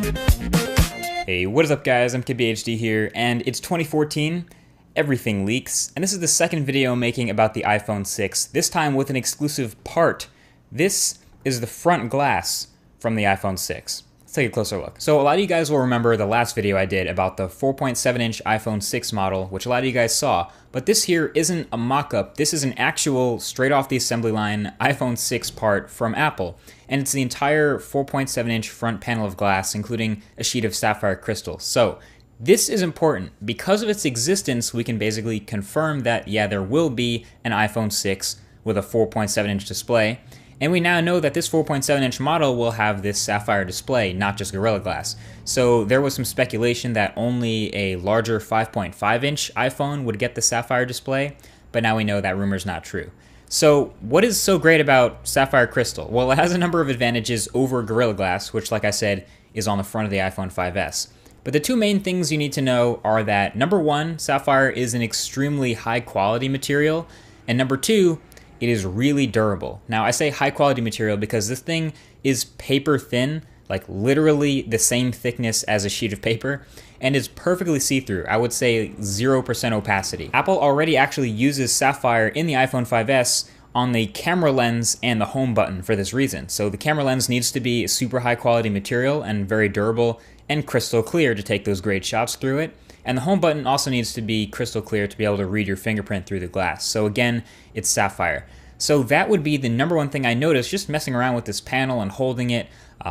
Hey, what is up guys, I'm KidBHD here, and it's 2014, everything leaks, and this is the second video I'm making about the iPhone 6, this time with an exclusive part. This is the front glass from the iPhone 6. Let's take a closer look. So a lot of you guys will remember the last video I did about the 4.7-inch iPhone 6 model, which a lot of you guys saw, but this here isn't a mock-up, this is an actual, straight off the assembly line, iPhone 6 part from Apple. And it's the entire 4.7-inch front panel of glass, including a sheet of sapphire crystal. So this is important. Because of its existence, we can basically confirm that, yeah, there will be an iPhone 6 with a 4.7-inch display. And we now know that this 4.7-inch model will have this sapphire display, not just Gorilla Glass. So there was some speculation that only a larger 5.5-inch iPhone would get the sapphire display, but now we know that rumor's not true. So what is so great about sapphire crystal? Well, it has a number of advantages over Gorilla Glass, which, like I said, is on the front of the iPhone 5S. But the two main things you need to know are that, number one, sapphire is an extremely high-quality material, and number two, it is really durable. Now, I say high-quality material because this thing is paper thin, like literally the same thickness as a sheet of paper, and is perfectly see-through. I would say 0% opacity. Apple already actually uses sapphire in the iPhone 5S on the camera lens and the home button for this reason. So the camera lens needs to be super high-quality material and very durable and crystal clear to take those great shots through it. And the home button also needs to be crystal clear to be able to read your fingerprint through the glass. So again, it's sapphire. So that would be the number one thing I noticed just messing around with this panel and holding it,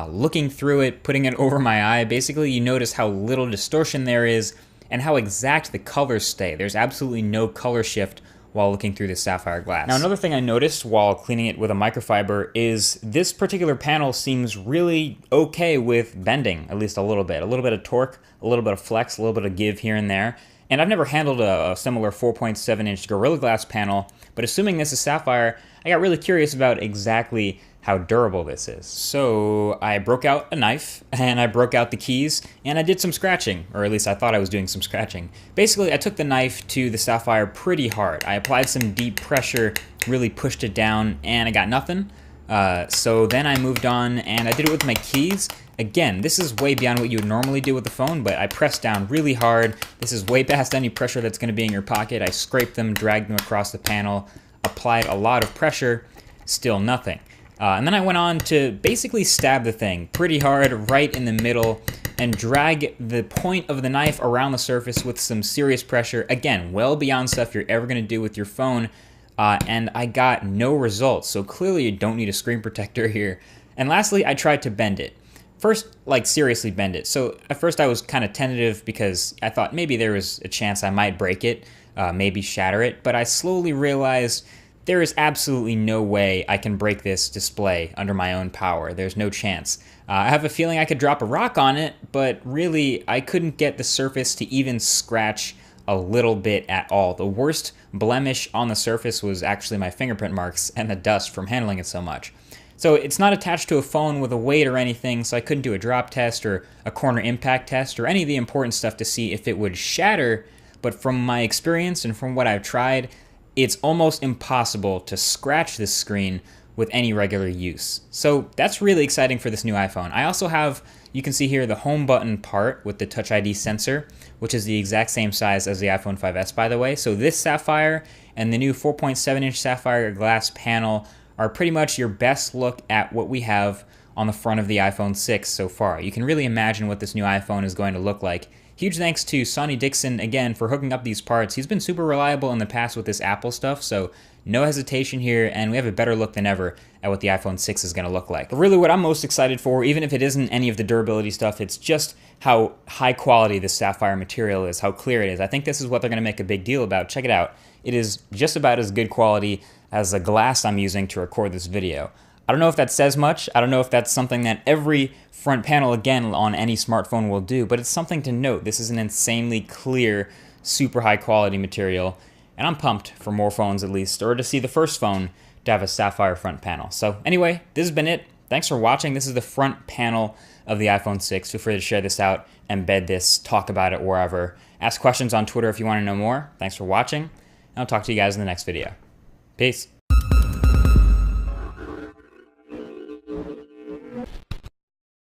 looking through it, putting it over my eye. Basically, you notice how little distortion there is and how exact the colors stay. There's absolutely no color shift while looking through the sapphire glass. Now, another thing I noticed while cleaning it with a microfiber is this particular panel seems really okay with bending, at least a little bit of torque, a little bit of flex, a little bit of give here and there. And I've never handled a similar 4.7-inch Gorilla Glass panel, but assuming this is sapphire, I got really curious about exactly how durable this is. So I broke out a knife, and I broke out the keys, and I did some scratching, or at least I thought I was doing some scratching. Basically, I took the knife to the sapphire pretty hard. I applied some deep pressure, really pushed it down, and I got nothing. So then I moved on, and I did it with my keys. Again, this is way beyond what you would normally do with the phone, but I pressed down really hard. This is way past any pressure that's going to be in your pocket. I scraped them, dragged them across the panel, applied a lot of pressure, still nothing. And then I went on to basically stab the thing pretty hard right in the middle and drag the point of the knife around the surface with some serious pressure. Again, well beyond stuff you're ever going to do with your phone. And I got no results. So clearly you don't need a screen protector here. And lastly, I tried to bend it. First, like seriously bend it. So at first I was kind of tentative because I thought maybe there was a chance I might break it, maybe shatter it. But I slowly realized there is absolutely no way I can break this display under my own power. There's no chance. I have a feeling I could drop a rock on it, but really I couldn't get the surface to even scratch a little bit at all. The worst blemish on the surface was actually my fingerprint marks and the dust from handling it so much. So it's not attached to a phone with a weight or anything, so I couldn't do a drop test or a corner impact test or any of the important stuff to see if it would shatter, but from my experience and from what I've tried, it's almost impossible to scratch this screen with any regular use. So that's really exciting for this new iPhone. I also have, you can see here, the home button part with the Touch ID sensor, which is the exact same size as the iPhone 5S, by the way. So this sapphire and the new 4.7-inch sapphire glass panel are pretty much your best look at what we have on the front of the iPhone 6 so far. You can really imagine what this new iPhone is going to look like. Huge thanks to Sonny Dixon, again, for hooking up these parts. He's been super reliable in the past with this Apple stuff, so no hesitation here, and we have a better look than ever at what the iPhone 6 is going to look like. But really what I'm most excited for, even if it isn't any of the durability stuff, it's just how high quality this sapphire material is, how clear it is. I think this is what they're going to make a big deal about. Check it out. It is just about as good quality as the glass I'm using to record this video. I don't know if that says much. I don't know if that's something that every front panel, again, on any smartphone will do, but it's something to note. This is an insanely clear, super high quality material, and I'm pumped for more phones at least, or to see the first phone to have a sapphire front panel. So anyway, this has been it. Thanks for watching. This is the front panel of the iPhone 6. Feel free to share this out, embed this, talk about it wherever. Ask questions on Twitter if you want to know more. Thanks for watching, and I'll talk to you guys in the next video. Peace.